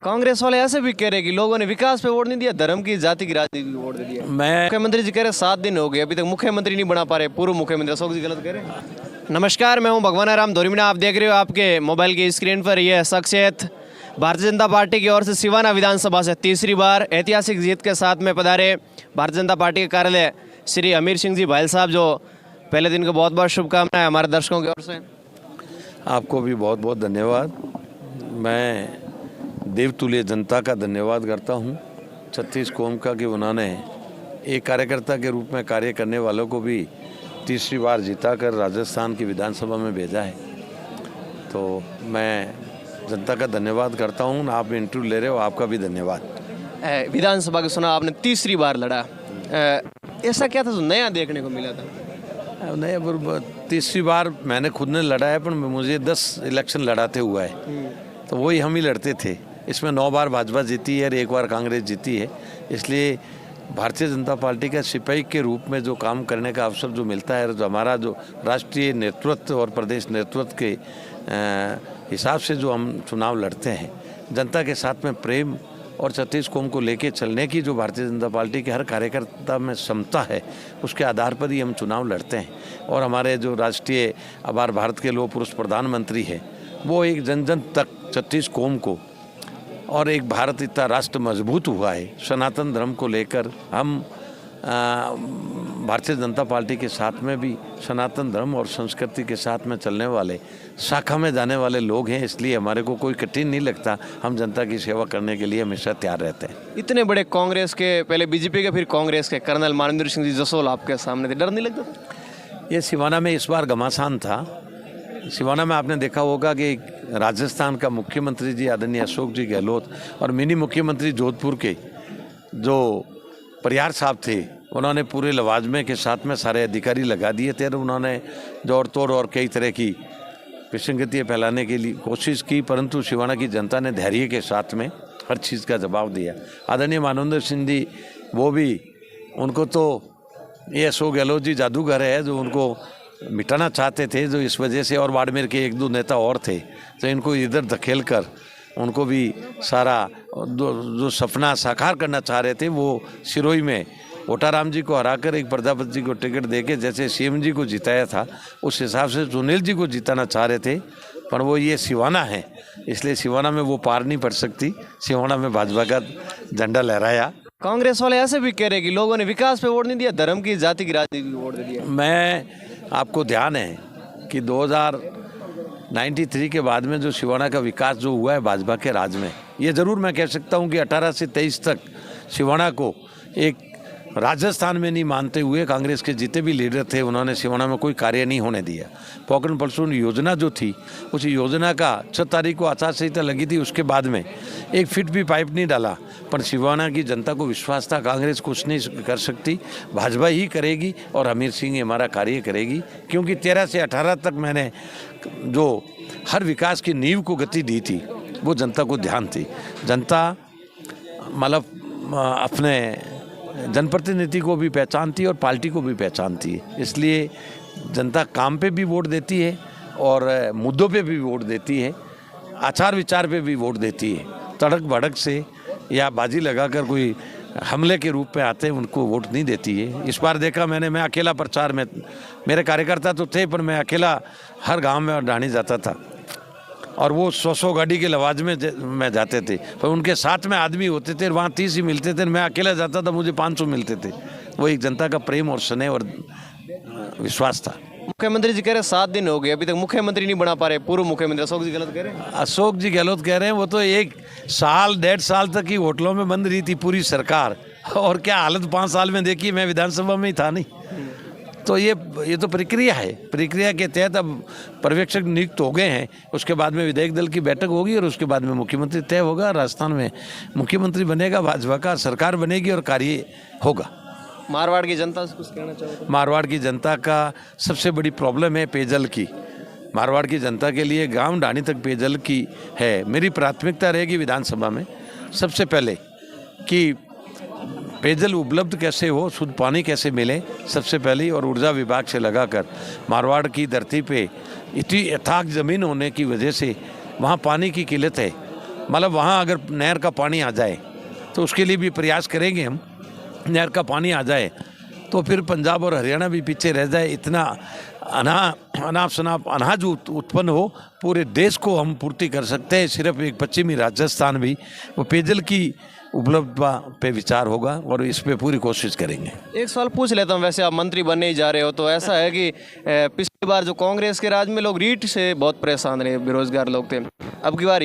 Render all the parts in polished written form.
कांग्रेस वाले ऐसे भी कह रहे हैं कि लोगों ने विकास पे वोट नहीं दिया, धर्म की जाति की राजनीति पे वोट दे दिया। मुख्यमंत्री जी कह रहे 7 दिन हो गए अभी तक मुख्यमंत्री नहीं बना पा रहे, पूर्व मुख्यमंत्री अशोक जी गलत कह रहे हैं। नमस्कार, मैं हूं भगवान राम धोरीमीना, आप देख रहे हो आपके मोबाइल की स्क्रीन पर यह शख्सियत भारतीय जनता पार्टी की ओर से सिवाना विधानसभा से तीसरी बार ऐतिहासिक जीत के साथ में पधारे भारतीय जनता पार्टी के कार्यालय श्री हमीर सिंह जी भायल साहब, जो पहले दिन को बहुत बहुत शुभकामनाएं हमारे दर्शकों की ओर से। आपको भी बहुत बहुत धन्यवाद। मैं देवतुल्य जनता का धन्यवाद करता हूं, 36 कौम का, कि उन्होंने एक कार्यकर्ता के रूप में कार्य करने वालों को भी तीसरी बार जिता कर राजस्थान की विधानसभा में भेजा है। तो मैं जनता का धन्यवाद करता हूं। आप इंटरव्यू ले रहे हो, आपका भी धन्यवाद। विधानसभा का चुनाव आपने तीसरी बार लड़ा, ऐसा क्या था जो नया देखने को मिला था? नहीं, तीसरी बार मैंने खुद ने लड़ा है, पर मुझे 10 इलेक्शन लड़ाते हुआ है, तो वही हम ही लड़ते थे। इसमें 9 बार भाजपा जीती है और 1 बार कांग्रेस जीती है। इसलिए भारतीय जनता पार्टी का सिपाही के रूप में जो काम करने का अवसर जो मिलता है, जो हमारा जो राष्ट्रीय नेतृत्व और प्रदेश नेतृत्व के हिसाब से जो हम चुनाव लड़ते हैं, जनता के साथ में प्रेम और 36 कौम को लेके चलने की जो भारतीय जनता पार्टी के हर कार्यकर्ता में क्षमता है, उसके आधार पर ही हम चुनाव लड़ते हैं। और हमारे जो राष्ट्रीय आभार भारत के लोक पुरुष प्रधानमंत्री हैं, वो एक जन जन तक 36 कौम को, और एक भारत इतना राष्ट्र मजबूत हुआ है सनातन धर्म को लेकर। हम भारतीय जनता पार्टी के साथ में भी सनातन धर्म और संस्कृति के साथ में चलने वाले, शाखा में जाने वाले लोग हैं। इसलिए हमारे को कोई कठिन नहीं लगता, हम जनता की सेवा करने के लिए हमेशा तैयार रहते हैं। इतने बड़े कांग्रेस के, पहले बीजेपी के फिर कांग्रेस के कर्नल मानवेंद्र सिंह जी जसोल आपके सामने थे, डर नहीं लगता? ये सिवाना में इस बार घमासान था। सिवाना में आपने देखा होगा कि राजस्थान का मुख्यमंत्री जी आदरणीय अशोक जी गहलोत और मिनी मुख्यमंत्री जोधपुर के जो परिहार साहब थे, उन्होंने पूरे लवाजमे के साथ में सारे अधिकारी लगा दिए थे। उन्होंने जोड़ तोड़ और कई तरह की विसंगतियाँ फैलाने के लिए कोशिश की, परंतु सिवाना की जनता ने धैर्य के साथ में हर चीज़ का जवाब दिया। आदरणीय मानवेंद्र सिंह जी, वो भी, उनको तो ये अशोक गहलोत जी जादूगर है जो उनको मिटाना चाहते थे, जो इस वजह से, और बाड़मेर के 1-2 नेता और थे, तो इनको इधर धकेल कर उनको भी सारा जो सपना साकार करना चाह रहे थे, वो सिरोही में ओटाराम जी को हराकर एक प्रजापति जी को टिकट देके जैसे सीएम जी को जिताया था, उस हिसाब से सुनील जी को जिताना चाह रहे थे। पर वो ये सिवाना है, इसलिए सिवाना में वो पार नहीं पड़ सकती। सिवाना में भाजपा का झंडा लहराया। कांग्रेस वाले ऐसे भी कह रहे हैं कि लोगों ने विकास पे वोट नहीं दिया, धर्म की जाति की राजनीति पे वोट दे दिया। मैं, आपको ध्यान है कि 2093 के बाद में जो सिवाना का विकास जो हुआ है भाजपा के राज में, ये ज़रूर मैं कह सकता हूँ कि 18 से 23 तक सिवाना को एक राजस्थान में नहीं मानते हुए कांग्रेस के जितने भी लीडर थे, उन्होंने सिवाना में कोई कार्य नहीं होने दिया। पोखरण पलसून योजना जो थी, उस योजना का 6 तारीख को आचार संहिता लगी थी, उसके बाद में 1 फीट भी पाइप नहीं डाला। पर सिवाना की जनता को विश्वास था कांग्रेस कुछ नहीं कर सकती, भाजपा ही करेगी और हमीर सिंह हमारा कार्य करेगी। क्योंकि 13 से 18 तक मैंने जो हर विकास की नींव को गति दी थी, वो जनता को ध्यान थी। जनता मतलब अपने जनप्रतिनिधि को भी पहचानती है और पार्टी को भी पहचानती है। इसलिए जनता काम पे भी वोट देती है और मुद्दों पे भी वोट देती है, आचार विचार पे भी वोट देती है। तड़क भड़क से या बाजी लगाकर कोई हमले के रूप में आते हैं, उनको वोट नहीं देती है। इस बार देखा मैंने, मैं अकेला प्रचार में, मेरे कार्यकर्ता तो थे, पर मैं अकेला हर गाँव में और ढाणी जाता था, और वो 100 गाड़ी के लवाज में जाते थे, पर उनके साथ में आदमी होते थे, वहाँ 30 ही मिलते थे। मैं अकेला जाता था, मुझे 500 मिलते थे। वो एक जनता का प्रेम और स्नेह और विश्वास था। मुख्यमंत्री जी कह रहे 7 दिन हो गए अभी तक मुख्यमंत्री नहीं बना पा रहे, पूर्व मुख्यमंत्री अशोक जी गलत कह रहे हैं? अशोक जी गहलोत कह रहे हैं, वो तो 1 साल 1.5 साल तक ही होटलों में बंद रही थी पूरी सरकार, और क्या हालत 5 साल में देखी। मैं विधानसभा में ही था नहीं। तो ये तो प्रक्रिया है, प्रक्रिया के तहत अब पर्यवेक्षक नियुक्त हो गए हैं। उसके बाद में विधायक दल की बैठक होगी और उसके बाद में मुख्यमंत्री तय होगा। राजस्थान में मुख्यमंत्री बनेगा भाजपा का, सरकार बनेगी और कार्य होगा। मारवाड़ की जनता से कुछ कहना चाहोगे? मारवाड़ की जनता का सबसे बड़ी प्रॉब्लम है पेयजल की। मारवाड़ की जनता के लिए गांव ढाणी तक पेयजल की है। मेरी प्राथमिकता रहेगी विधानसभा में सबसे पहले कि पेयजल उपलब्ध कैसे हो, शुद्ध पानी कैसे मिले सबसे पहले, और ऊर्जा विभाग से लगाकर मारवाड़ की धरती पे इतनी अथाक ज़मीन होने की वजह से वहाँ पानी की किल्लत है। मतलब वहाँ अगर नहर का पानी आ जाए तो उसके लिए भी प्रयास करेंगे हम। नहर का पानी आ जाए तो फिर पंजाब और हरियाणा भी पीछे रह जाए। इतना अनाप शनाप अनाज उत्पन्न हो, पूरे देश को हम पूर्ति कर सकते हैं। सिर्फ एक पश्चिमी राजस्थान भी वो पेयजल की उपलब्धता पे विचार होगा और इस पे पूरी कोशिश करेंगे। एक सवाल पूछ लेता हूँ, वैसे आप मंत्री बनने ही जा रहे हो, तो ऐसा है कि पिछली बार जो कांग्रेस के राज में लोग रीट से बहुत परेशान रहे, बेरोजगार लोग थे, अब की बार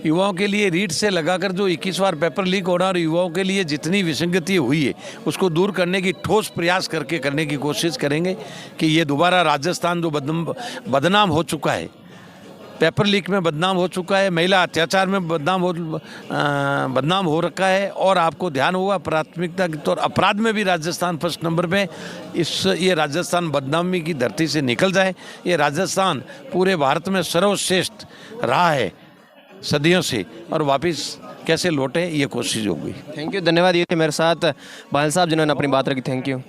युवाओं के लिए रीट से लगाकर जो 21 बार पेपर लीक होना और युवाओं के लिए जितनी विसंगति हुई है उसको दूर करने की ठोस प्रयास करने की कोशिश करेंगे कि ये दोबारा राजस्थान जो बदनाम हो चुका है, पेपर लीक में बदनाम हो चुका है, महिला अत्याचार में बदनाम हो रखा है, और आपको ध्यान होगा प्राथमिकता के तौर अपराध में भी राजस्थान फर्स्ट नंबर पे। ये राजस्थान बदनामी की धरती से निकल जाए। ये राजस्थान पूरे भारत में सर्वश्रेष्ठ रहा है सदियों से, और वापस कैसे लौटे ये कोशिश होगी। थैंक यू, धन्यवाद। ये थे मेरे साथ बादल साहब जिन्होंने अपनी बात रखी। Thank you.